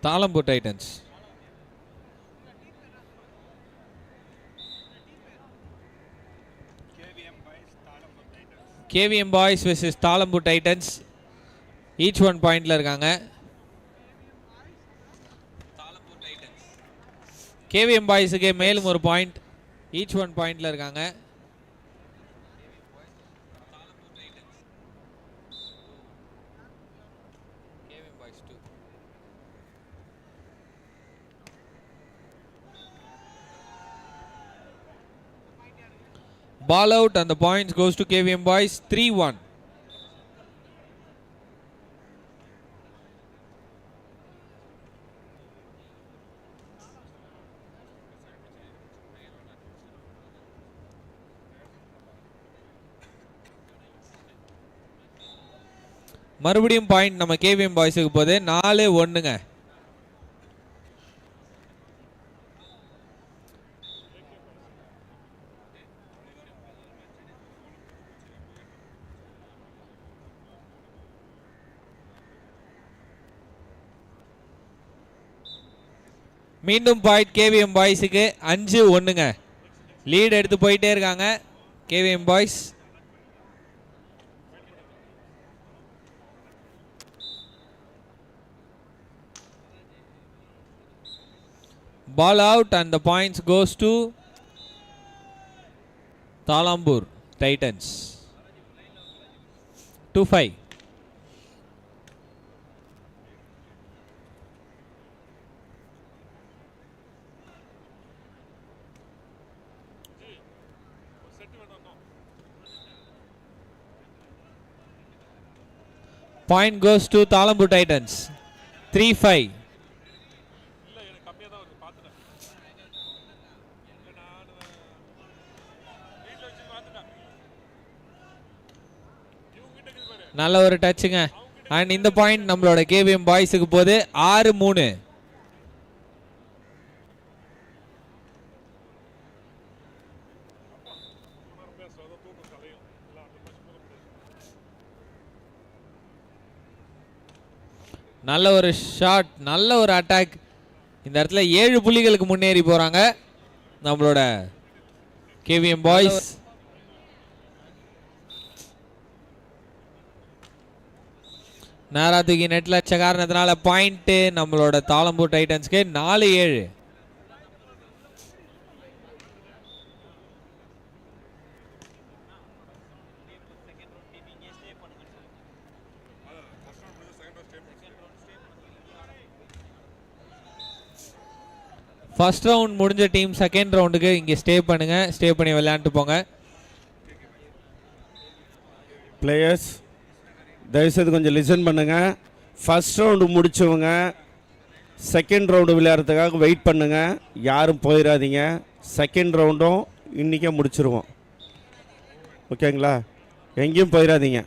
Thalambur Titans. KVM boys versus Thalambur Titans. Each 1 பாயிண்ட்ல இருக்காங்க. KVM பாய்ஸுக்கு மேலும் ஒரு பாயிண்ட். ஈச் 1 பாயிண்ட்ல இருக்காங்க. Ball out and the points goes to KVM boys 3-1. மறுபடியும் பாயிண்ட் நம்ம KVM பாய்ஸுக்கு போகுது. 4-1ங்க. மீண்டும் பாயிண்ட் KVM பாய்ஸுக்கு 5-1ங்க. லீட் எடுத்து போயிட்டே இருக்காங்க KVM boys. Ball out and the points goes to Talambur Titans 2-5. Point goes to Talambur Titans 3-5. நல்ல ஒரு டச்சுங்க. அண்ட் இந்த பாயிண்ட் நம்மளோட KVM பாய்ஸுக்கு போகுது 6-3. நல்ல ஒரு ஷாட், நல்ல ஒரு அட்டாக். இந்த இடத்துல 7 புள்ளிகளுக்கு முன்னேறி போறாங்க நம்மளோட KVM பாய்ஸ். நேராத்துக்கு நெட்ல அடிச்ச காரணத்தினால பாயிண்ட் நம்மளோட தாளம்பூர் டைட்டன்ஸ்க்கு 4-7. ஃபர்ஸ்ட் ரவுண்ட் முடிஞ்ச டீம் செகண்ட் ரவுண்டுக்கு இங்கே ஸ்டே பண்ணுங்க. ஸ்டே பண்ணி விளையாண்டு போங்க. பிளேயர்ஸ் தயவுசெய்து கொஞ்சம் லிசன் பண்ணுங்க. ஃபர்ஸ்ட் ரவுண்டு முடிச்சவங்க செகண்ட் ரவுண்டு விளையாடுறதுக்காக வெயிட் பண்ணுங்க. யாரும் போயிடாதீங்க. செகண்ட் ரவுண்டும் இன்றைக்கே முடிச்சிருவோம். ஓகேங்களா? எங்கேயும் போயிடாதீங்க.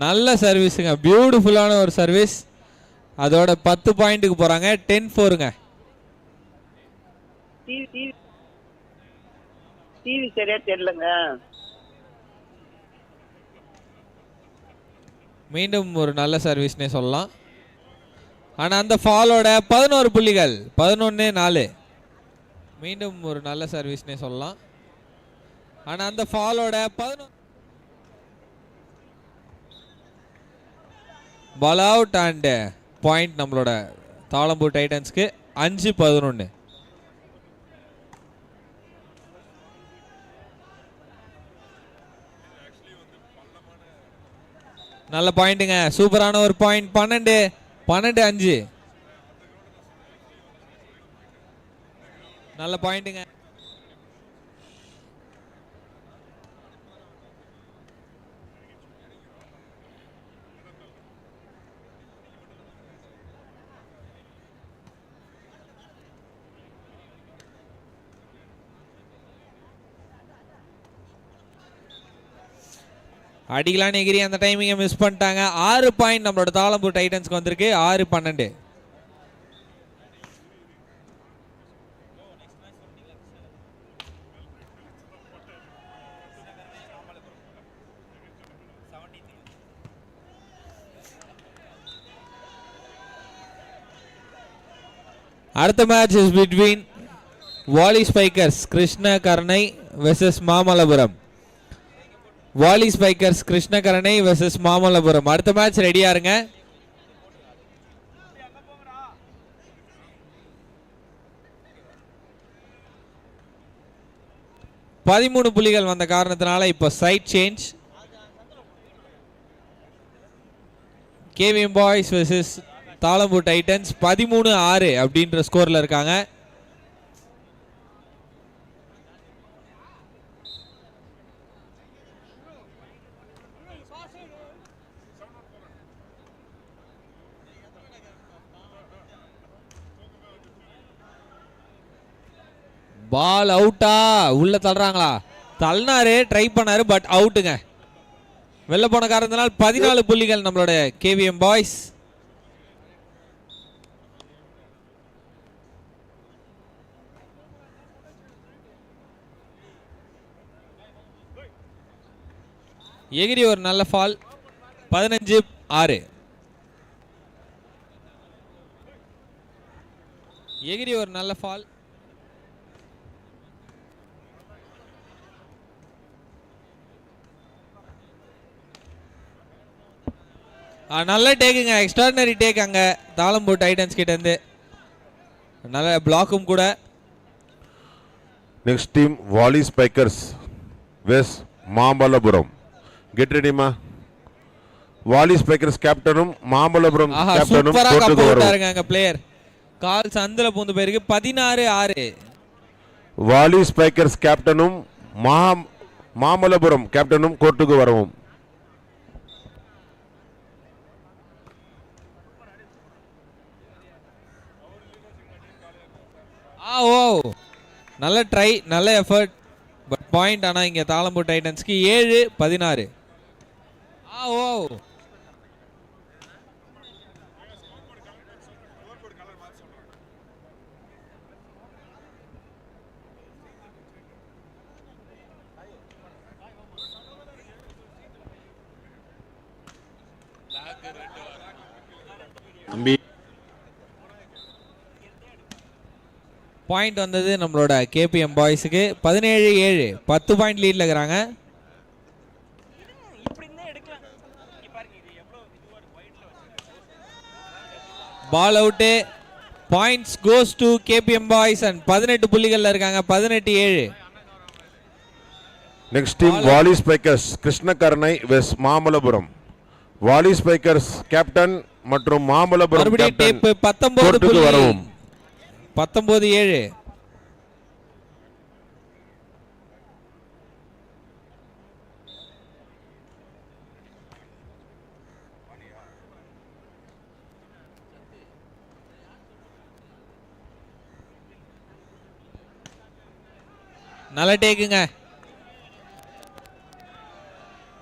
நல்ல சர்வீஸுங்க. பியூட்டிஃபுல்லான ஒரு சர்வீஸ். அதோட 10 பாயிண்ட்டுக்கு போறாங்க. 10-4ங்க. டிவி சரியா தெரியலங்க. மீண்டும் ஒரு நல்ல சர்வீஸ்னே சொல்லலாம். ஆனா அந்த ஃபாலோட 11 புள்ளிகள் 11-4. மீண்டும் ஒரு நல்ல சர்வீஸ்னே சொல்லலாம். ஆனா அந்த ஃபாலோட 11 பால் அவுட் அண்ட் பாயிண்ட் நம்மளோட தாளம்பூர் டைட்டன்ஸ்க்கு 5-11. நல்ல பாயிண்ட்டுங்க. சூப்பரான ஒரு பாயிண்ட். 12-5. நல்ல பாயிண்ட்டுங்க. அடிக்கலான்னு எகிரி அந்த டைமிங்கை மிஸ் பண்ணிட்டாங்க. 6 பாயிண்ட் நம்மளோட தாளம்பூர் டைட்டன்ஸ்க்கு வந்திருக்கு. 6-12. அடுத்த match is between volley spikers Krishnakaranai versus Mamallapuram. Volley spikers Krishnakaranai versus Mamallapuram. அடுத்த மேட்ச் ரெடியா இருங்க. பதிமூணு புள்ளிகள் வந்த காரணத்தினால இப்போ side change. KVM boys versus Thalambur titans 13-6 அப்படின்ற ஸ்கோர்ல இருக்காங்க. பால் அவுட்டா? உள்ள தள்ளுறாங்களா? தள்ளினாரு, ட்ரை பண்ணாரு, பட் அவுட்டுங்க. வெளில போன காரணத்தினால் 14 புள்ளிகள் நம்மளோட கேவிஎம் பாய்ஸ். எகிரி ஒரு நல்ல ஃபால். 15-6. எகிரி ஒரு நல்ல ஃபால். நல்ல டேக்குங்க, எக்ஸ்ட்ராடினரி டேக் அங்க தாளம்பூர் டைட்டன்ஸ் கிட்ட இருந்து. நல்ல பிளாக்கும் கூட. நெக்ஸ்ட் டீம் வாலி ஸ்பைக்கர்ஸ் வெஸ் மாமல்லபுரம். கெட் ரெடிமா. வாலி ஸ்பைக்கர்ஸ் கேப்டனும் மாமல்லபுரம் கேப்டனும் சூப்பரா கப் கோர்ட்டுக்கு போட்டாருங்க அங்க பிளேயர். கால் சந்தில பூந்து போயிருக்கு. 16-6. வாலி ஸ்பைக்கர்ஸ் கேப்டனும் மாமல்லபுரம் கேப்டனும் கோர்ட்டுக்கு வரவும். ஓ நல்ல ட்ரை, நல்ல எஃபர்ட், பட் பாயிண்ட் ஆனா இங்க தாளம்பூர் டைட்டன்ஸ்க்கு 7-16. ஓ பாயிண்ட் வந்தது நம்மளோட கேபிஎம் பாய்ஸுக்கு. 17-7. 10 பாயிண்ட் லீட்ல இருக்கிறாங்க. Ball out. Points goes to KPM boys and 18 புள்ளிகள்ல இருக்காங்க. 18-7. Next team volley spikers Krishnakaranai vs Mamallapuram. Volley spikers captain மற்றும் மாமல்லபுரம் கேப்டன் 19 வரவும். 19-7. நல்ல டேக்குங்க.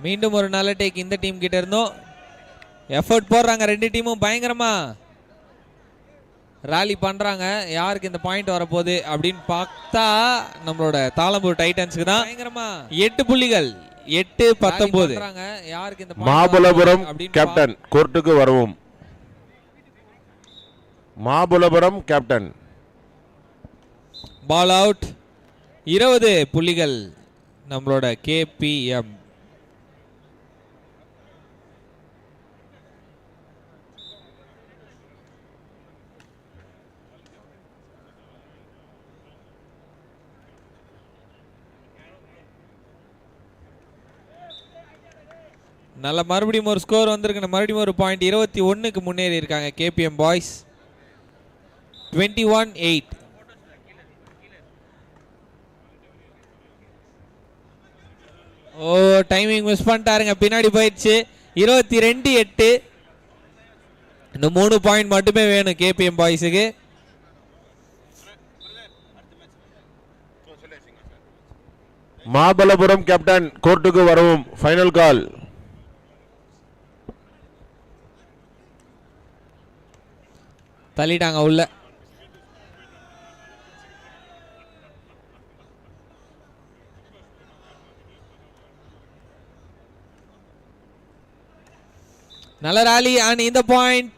மீண்டும் ஒரு நல்ல டேக் இந்த டீம் கிட்ட இருந்தோம். எஃபர்ட் போடுறாங்க ரெண்டு டீமும். பயங்கரமா ராலி பண்றாங்க. யாருக்கு இந்த பாயிண்ட் வரப்போகுது அப்படின்னு பார்த்தா நம்மளோட தாளம்பூர் டைட்டன்ஸ்க்கு தான். பயங்கரமா 8 புள்ளிகள். 8-19. யாருக்கு இந்த மாமல்லபுரம் கேப்டன் கோர்ட்டுக்கு வரவும். மாமல்லபுரம் கேப்டன். Ball out. 20 புள்ளிகள் நம்மளோட கேபிஎம். நல்ல மறுபடியும் ஒரு ஸ்கோர் வந்திருக்கு. மறுபடியும் ஒரு பாயிண்ட். 21க்கு முன்னேறி இருக்காங்க கேபிஎம் பாய்ஸ். 21-8. ஓ டைமிங் மிஸ் பண்ணிட்டாருங்க. பின்னாடி போயிடுச்சு. 22-8. இன்னும் 3 பாயிண்ட் மட்டுமே வேணும் கேபிஎம் பாய்ஸுக்கு. மாமல்லபுரம் கேப்டன் கோர்ட்டுக்கு வரவும். ஃபைனல் கால். தள்ளிட்டாங்க உள்ள. நல்ல ராலி அண்ட் இந்த பாயிண்ட்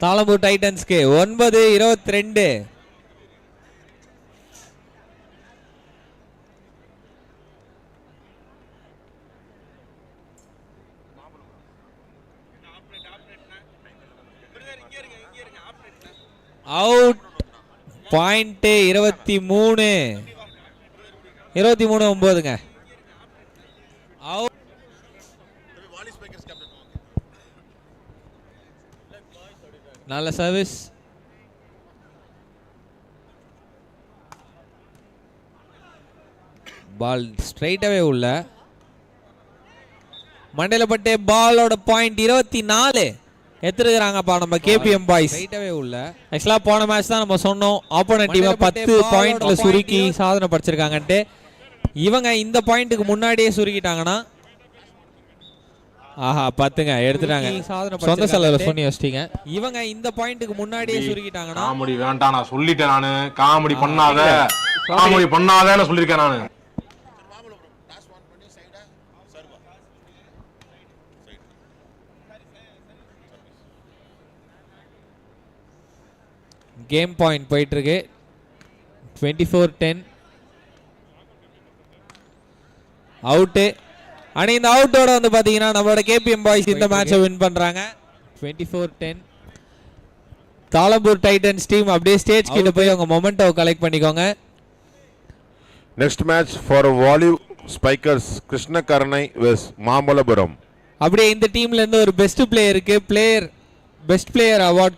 தாளம்பூர் டைட்டன்ஸ்க்கு 9-22. அவுட். பாயிண்ட் 23-9ங்க. அவுட். நல்ல சர்வீஸ். பால் ஸ்ட்ரைட்டாவே உள்ள மண்டையில பட்டே. பாலோட பாயிண்ட் 24 எடுத்துருக்காங்கப்பா நம்ம கேபிஎம் பாய்ஸ். ஸ்ட்ரைட்டாவே உள்ள. ஆக்சுவலா போன மேட்ச் தான் நம்ம சொன்னோம் ஆப்போனன்ட் டீமை 10 பாயிண்ட்ல சுருக்கி சாதனை படிச்சிருக்காங்கன்ட்டு. இவங்க இந்த பாயிண்ட்டுக்கு முன்னாடியே சுருக்கிட்டாங்கன்னா ஆஹா பத்துங்க எடுத்துட்டாங்க. சொந்த செலவுல சொன்னி வச்சிட்டீங்க. இவங்க இந்த பாயிண்ட்டுக்கு முன்னாடியே சுருக்கிட்டாங்கன்னா காமெடி வேண்டாம் நான் சொல்லிட்டேன். நானு காமெடி பண்ணாதன்னு சொல்லிருக்கேன் நானு. கேம் பாயிண்ட் போயிட்டு இருக்கு. 24-10. அவுட்டு. ஆனா இந்த அவுட்டோட வந்து பாத்தீங்கன்னா நம்மளோட கேபிஎம் பாய்ஸ் இந்த மேட்சை வின் பண்றாங்க. 24-10. தாளம்பூர் டைட்டன்ஸ் டீம் அப்படியே ஸ்டேஜ் கீழ போய் அவங்க மொமெண்டோ கலெக்ட் பண்ணிக்கோங்க. Next match for volley spikers Krishnakarnai versus Mamallapuram. அப்படியே இந்த டீம்ல இருந்து ஒரு பெஸ்ட் பிளேயருக்கு பெஸ்ட் பிளேயர் அவார்ட்